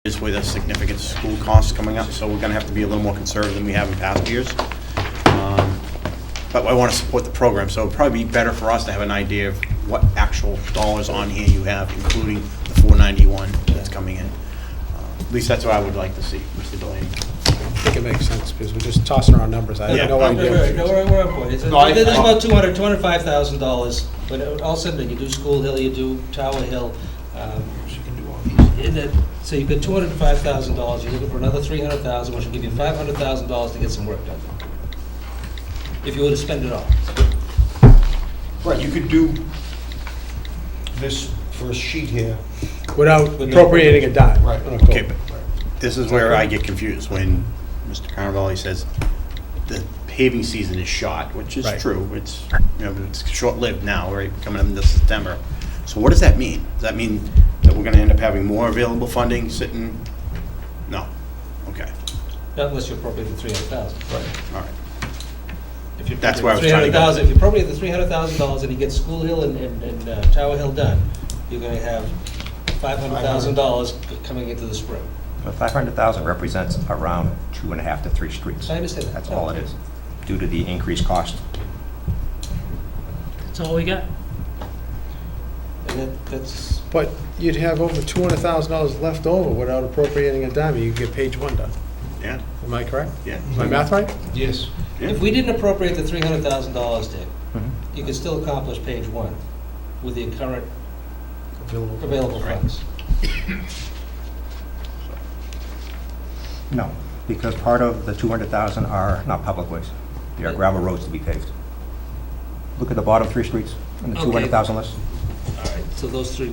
is with a significant school costs coming up, so we're gonna have to be a little more conservative than we have in past years. But I wanna support the program, so it'd probably be better for us to have an idea of what actual dollars on hand you have, including the 491 that's coming in. At least that's what I would like to see, Mr. Delaney. I think it makes sense, because we're just tossing around numbers. I Yeah. have no idea. We're on point. No, I- There's about $205,000, but all said and done, you do School Hill, you do Tower Hill. So you've got $205,000, you're looking for another $300,000, which will give you $500,000 to get some work done. If you were to spend it all. Right, you could do this first sheet here. Without appropriating a dime. Right. Okay, but this is where I get confused, when Mr. Carnevale says the paving season is shot, which is Right. true, it's, it's short-lived now, right, coming up into September. So what does that mean? Does that mean that we're gonna end up having more available funding sitting? No, okay, Not unless you appropriate the $300,000. Right. all right. If you That's where I was appropriate trying to go. $300,000 If you appropriate the $300,000 and you get School Hill and Tower Hill done, you're gonna have $500,000 coming into the spring. Well, 500,000 represents around 2.5 to 3 streets. I understand that. That's all it is, due to the increased cost. That's all we got. And that's, But you'd have over $200,000 left over without appropriating a dime, you could get page one done. Yeah, Am I correct? yeah. Is my math right? Yes. Yeah. if we didn't appropriate the $300,000, Dick, Mhm. you could still accomplish page one with the current available Right. funds. No, because part of the 200,000 are not public ways. They are gravel roads to be paved. Look at the bottom 3 streets on the Okay. 200,000 list. All right, so those three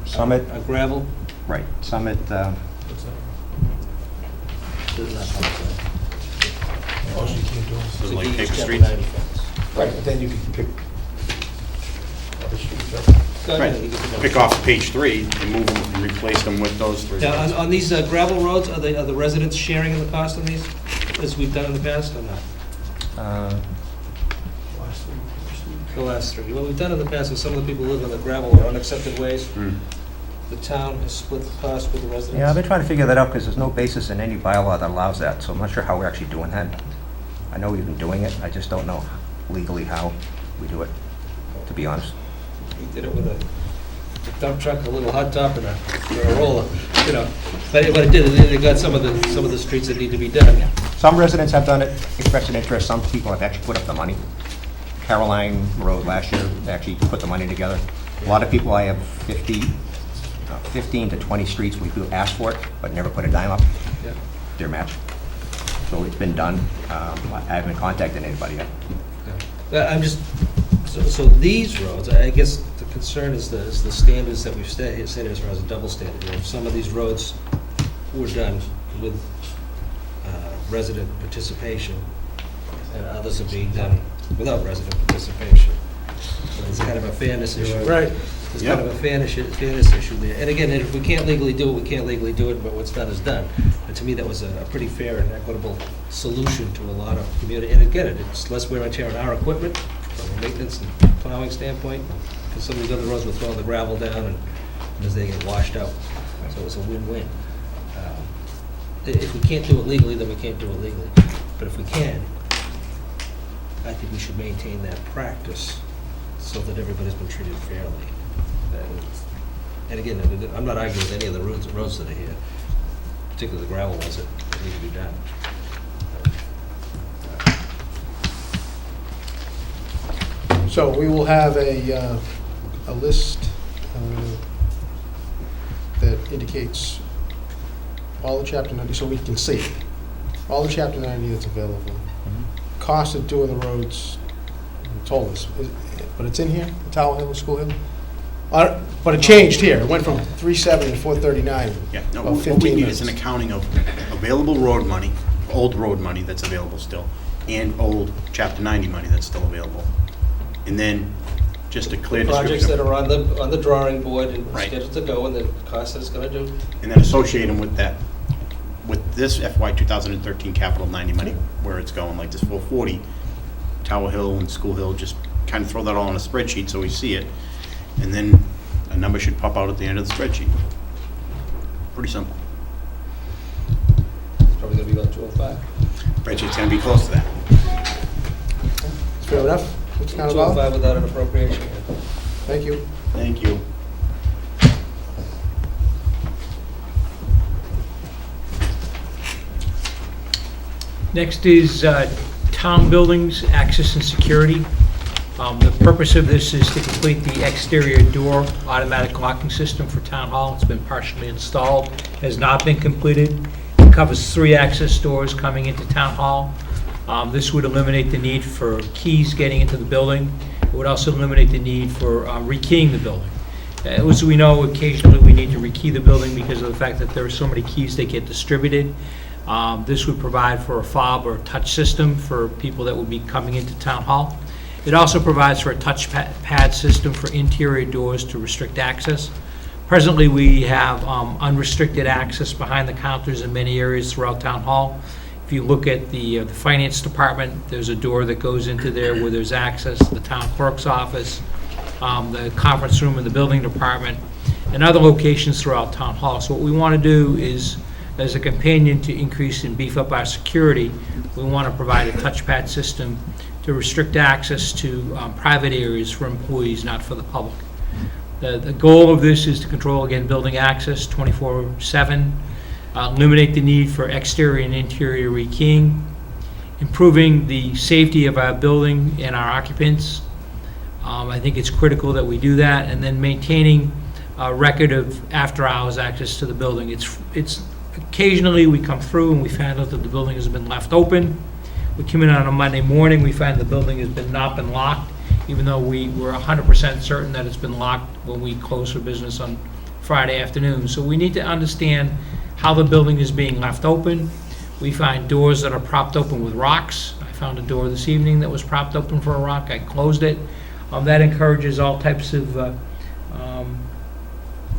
Summit. are gravel? Right, Summit, Those are not public. Oh, so you can't do it. So like each paper chapter streets? 90 funds. Right, but then you can pick other streets up. Go ahead, Right, you can pick off page 3 and move them and replace them with those 3. Now, on these gravel roads, are the residents sharing in the cost on these, as we've done in the past, or not? The last three. What we've done in the past is some of the people who live on the gravel or unaccepted ways, Hmm. the town has split the cost with the residents. yeah, I've been trying to figure that out because there's no basis in any bylaw that allows that, so I'm not sure how we're actually doing that. I know we've been doing it, I just don't know legally how we do it, to be honest. We did it with a dump truck, a little hot top, and a roller, you know. But it did, they got some of the streets that need to be done. Some residents have done it, expressed an interest, some people have actually put up the money. Caroline Road last year, they actually put the money together. A lot of people, I have 15 to 20 streets, we do ask for it, but never put a dime up, Yeah. their match. So it's been done, I haven't contacted anybody yet. I'm just, so these roads, I guess the concern is the standards that we've set as far as a double standard. You know, some of these roads were done with resident participation, and others are being done without resident participation. So it's kind of a fairness issue. Right. It's kind of a fairness issue there. And again, if we can't legally do it, we can't legally do it, but what's done is done. And to me, that was a pretty fair and equitable solution to a lot of community. And again, it's less wear and tear on our equipment, from a maintenance and plowing standpoint, because some of these other roads were throwing the gravel down and as they get washed out. So it's a win-win. If we can't do it legally, then we can't do it legally. But if we can, I think we should maintain that practice so that everybody's been treated fairly. And again, I'm not arguing with any of the roads that are here, particularly the gravel ones that need to be done. So we will have a list that indicates all the Chapter 90, so we can see all the Chapter 90 that's available. Cost of doing the roads, you told us, but it's in here, the Tower Hill and School Hill? But it changed here, it went from 370 to 439. Yeah, no, about what we 15 need is an minutes. accounting of available road money, old road money that's available still, and old Chapter 90 money that's still available. And then just a clear Projects that description, are on the drawing board and Right. scheduled to go and the cost that it's gonna do. and then associate them with that, with this FY 2013 capital 90 money, where it's going, like this 440, Tower Hill and School Hill, just kind of throw that all on a spreadsheet so we see it. And then a number should pop out at the end of the spreadsheet. Pretty simple. It's probably gonna be about 205. Spreadsheet's gonna be close to that. Fair enough? What's kind of about? 205 without an appropriation. Thank you. Thank you. Next is town buildings, access and security. The purpose of this is to complete the exterior door automatic locking system for Town Hall. It's been partially installed, has not been completed. It covers 3 access doors coming into Town Hall. This would eliminate the need for keys getting into the building. It would also eliminate the need for rekeying the building. As we know, occasionally we need to rekey the building because of the fact that there are so many keys that get distributed. This would provide for a fob or a touch system for people that would be coming into Town Hall. It also provides for a touch pad system for interior doors to restrict access. Presently, we have unrestricted access behind the counters in many areas throughout Town Hall. If you look at the finance department, there's a door that goes into there where there's access, the town clerk's office, the conference room in the building department, and other locations throughout Town Hall. So what we want to do is, as a companion to increase and beef up our security, we want to provide a touchpad system to restrict access to private areas for employees, not for the public. The goal of this is to control, again, building access 24/7, eliminate the need for exterior and interior rekeying, improving the safety of our building and our occupants. I think it's critical that we do that, and then maintaining a record of after-hours access to the building. It's occasionally we come through and we find out that the building has been left open. We come in on a Monday morning, we find the building has not been locked, even though we were 100% certain that it's been locked when we close for business on Friday afternoon. So we need to understand how the building is being left open. We find doors that are propped open with rocks. I found a door this evening that was propped open for a rock. I closed it. That encourages all types of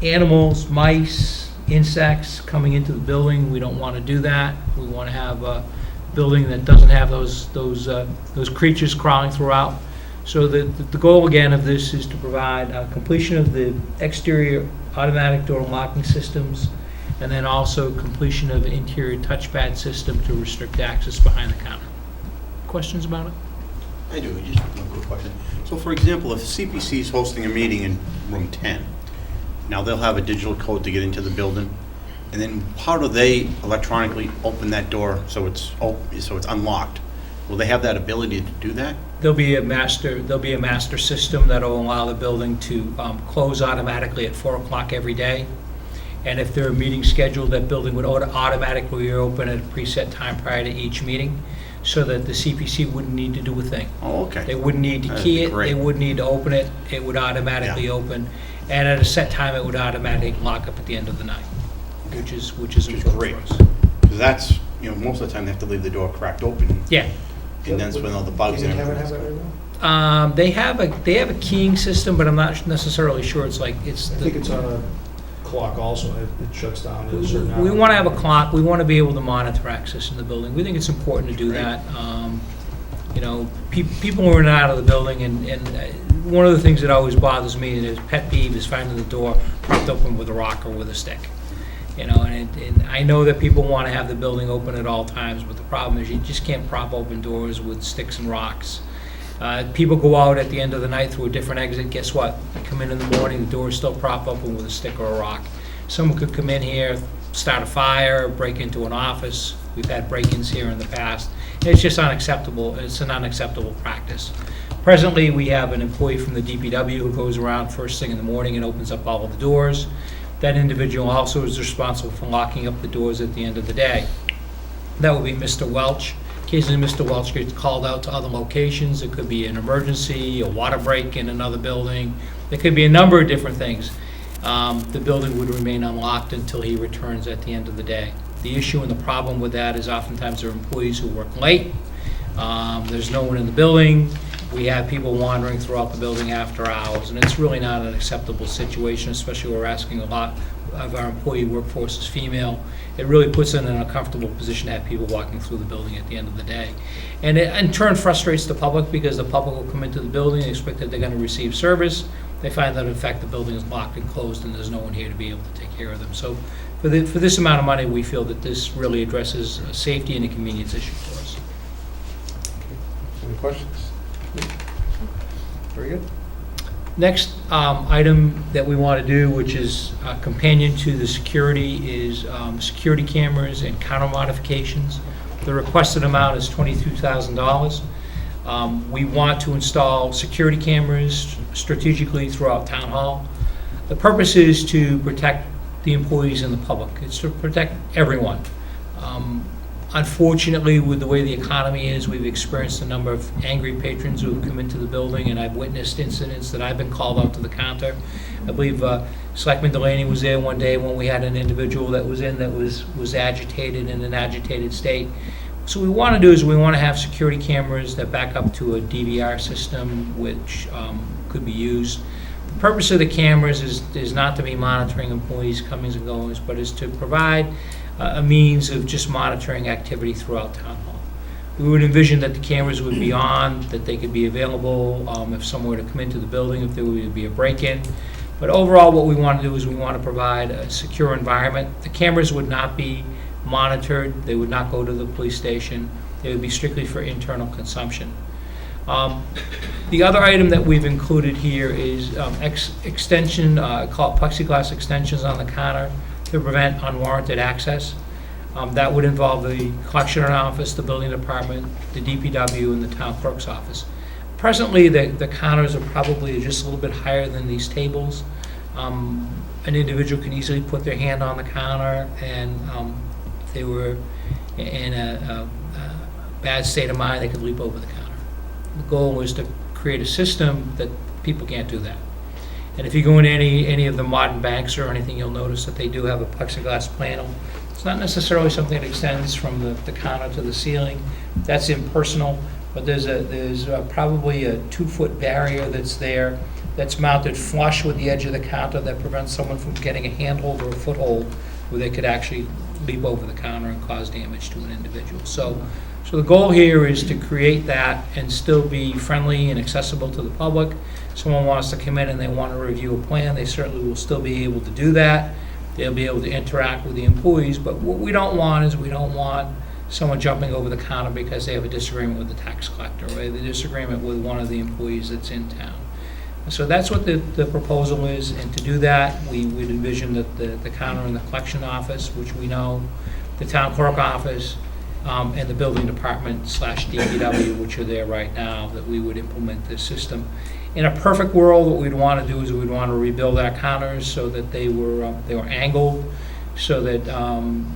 animals, mice, insects coming into the building. We don't want to do that. We want to have a building that doesn't have those creatures crawling throughout. So the goal again of this is to provide completion of the exterior automatic door locking systems, and then also completion of the interior touchpad system to restrict access behind the counter. Questions about it? I do, just one quick question. So for example, if CPC is hosting a meeting in room 10, now they'll have a digital code to get into the building, and then how do they electronically open that door so it's unlocked? Will they have that ability to do that? There'll be a master system that'll allow the building to close automatically at 4 o'clock every day. And if there are meetings scheduled, that building would automatically open at a preset time prior to each meeting, so that the CPC wouldn't need to do a thing. Oh, okay. They wouldn't need to That'd key be it, great. they wouldn't need to open it, it would automatically open. And at a set time, it would automatically lock up at the end of the night, which is important great. for us. Because that's, most of the time they have to leave the door cracked open, Yeah. and that's when all the bugs Can and you have it everything. right now? They have a keying system, but I'm not necessarily sure it's like, it's. I think it's on a clock also, it shuts down at a certain hour. We want to have a clock, we want to be able to monitor access in the building. We think it's important to do Right. that. People were in and out of the building, and one of the things that always bothers me, and is pet peeve, is finding the door propped open with a rock or with a stick. And I know that people want to have the building open at all times, but the problem is you just can't prop open doors with sticks and rocks. People go out at the end of the night through a different exit, guess what? They come in the morning, the door is still propped open with a stick or a rock. Someone could come in here, start a fire, break into an office. We've had break-ins here in the past. It's just unacceptable, it's an unacceptable practice. Presently, we have an employee from the DPW who goes around first thing in the morning and opens up all of the doors. That individual also is responsible for locking up the doors at the end of the day. That would be Mr. Welch. Occasionally, Mr. Welch gets called out to other locations. It could be an emergency, a water break in another building. There could be a number of different things. The building would remain unlocked until he returns at the end of the day. The issue and the problem with that is oftentimes there are employees who work late. There's no one in the building. We have people wandering throughout the building after hours, and it's really not an acceptable situation, especially when we're asking a lot of our employee workforce is female. It really puts them in an uncomfortable position to have people walking through the building at the end of the day. And it in turn frustrates the public, because the public will come into the building, expect that they're going to receive service. they find that in fact the building is locked and closed and there's no one here to be able to take care of them. So for this amount of money, we feel that this really addresses a safety and a convenience issue for us. Any questions? Very good. Next item that we want to do, which is a companion to the security, is security cameras and counter modifications. The requested amount is $22,000. We want to install security cameras strategically throughout Town Hall. The purpose is to protect the employees and the public. It's to protect everyone. Unfortunately, with the way the economy is, we've experienced a number of angry patrons who have come into the building, and I've witnessed incidents that I've been called out to the counter. I believe Selectman Delaney was there one day when we had an individual that was in that was agitated, in an agitated state. So what we want to do is we want to have security cameras that back up to a DVR system, which could be used. The purpose of the cameras is not to be monitoring employees' comings and goings, but is to provide a means of just monitoring activity throughout Town Hall. We would envision that the cameras would be on, that they could be available if someone were to come into the building, if there would be a break-in. But overall, what we want to do is we want to provide a secure environment. The cameras would not be monitored. They would not go to the police station. They would be strictly for internal consumption. The other item that we've included here is extension, called plexiglass extensions on the counter to prevent unwarranted access. That would involve the collection office, the building department, the DPW, and the town clerk's office. Presently, the counters are probably just a little bit higher than these tables. An individual can easily put their hand on the counter, and if they were in a bad state of mind, they could leap over the counter. The goal was to create a system that people can't do that. And if you go into any of the modern banks or anything, you'll notice that they do have a plexiglass panel. It's not necessarily something that extends from the counter to the ceiling. That's impersonal, but there's probably a 2-foot barrier that's there that's mounted flush with the edge of the counter that prevents someone from getting a handhold or a foothold where they could actually leap over the counter and cause damage to an individual. So the goal here is to create that and still be friendly and accessible to the public. Someone wants to come in and they want to review a plan, they certainly will still be able to do that. They'll be able to interact with the employees, but what we don't want is we don't want someone jumping over the counter because they have a disagreement with the tax collector, or they have a disagreement with one of the employees that's in town. So that's what the proposal is, and to do that, we would envision that the counter in the collection office, which we know, the town clerk office, and the building department / DPW, which are there right now, that we would implement this system. In a perfect world, what we'd want to do is we'd want to rebuild our counters so that they were angled, so that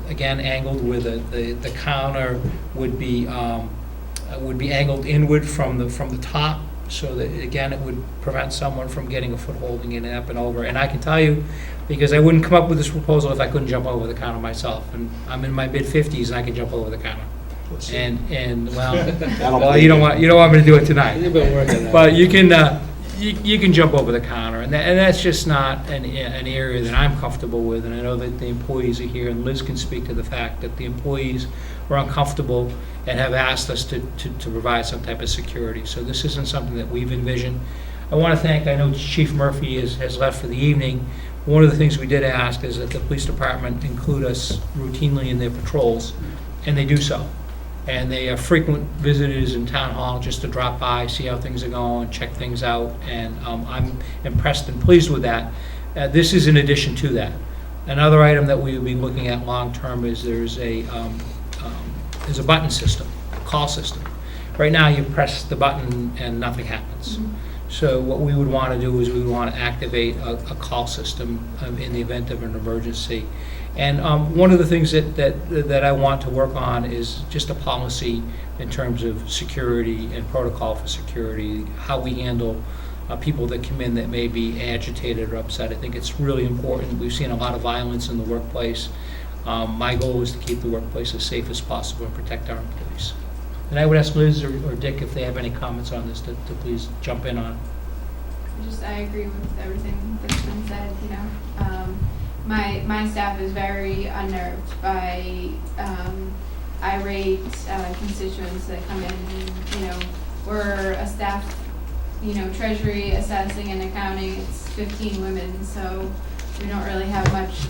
again angled where the counter would be angled inward from the top, so that again it would prevent someone from getting a foothold and getting up and over. And I can tell you, because I wouldn't come up with this proposal if I couldn't jump over the counter myself, and I'm in my mid-50s and I can jump over the counter. And well, you don't want me to do it tonight. You've been working on that. But you can jump over the counter, and that's just not an area that I'm comfortable with. And I know that the employees are here, and Liz can speak to the fact that the employees are uncomfortable and have asked us to provide some type of security. So this isn't something that we've envisioned. I want to thank, I know Chief Murphy has left for the evening. One of the things we did ask is that the police department include us routinely in their patrols, and they do so. And they are frequent visitors in Town Hall just to drop by, see how things are going, check things out, and I'm impressed and pleased with that. This is in addition to that. Another item that we will be looking at long-term is there's a button system, a call system. Right now, you press the button and nothing happens. So what we would want to do is we would want to activate a call system in the event of an emergency. And one of the things that I want to work on is just a policy in terms of security and protocol for security, how we handle people that come in that may be agitated or upset. I think it's really important. We've seen a lot of violence in the workplace. My goal is to keep the workplace as safe as possible and protect our employees. And I would ask Liz or Dick if they have any comments on this to please jump in on it. I agree with everything that's been said, you know. My staff is very unnerved by irate constituents that come in, and, you know, we're a staff you know, treasury, assessing, and accounting, it's 15 women, so we don't really have much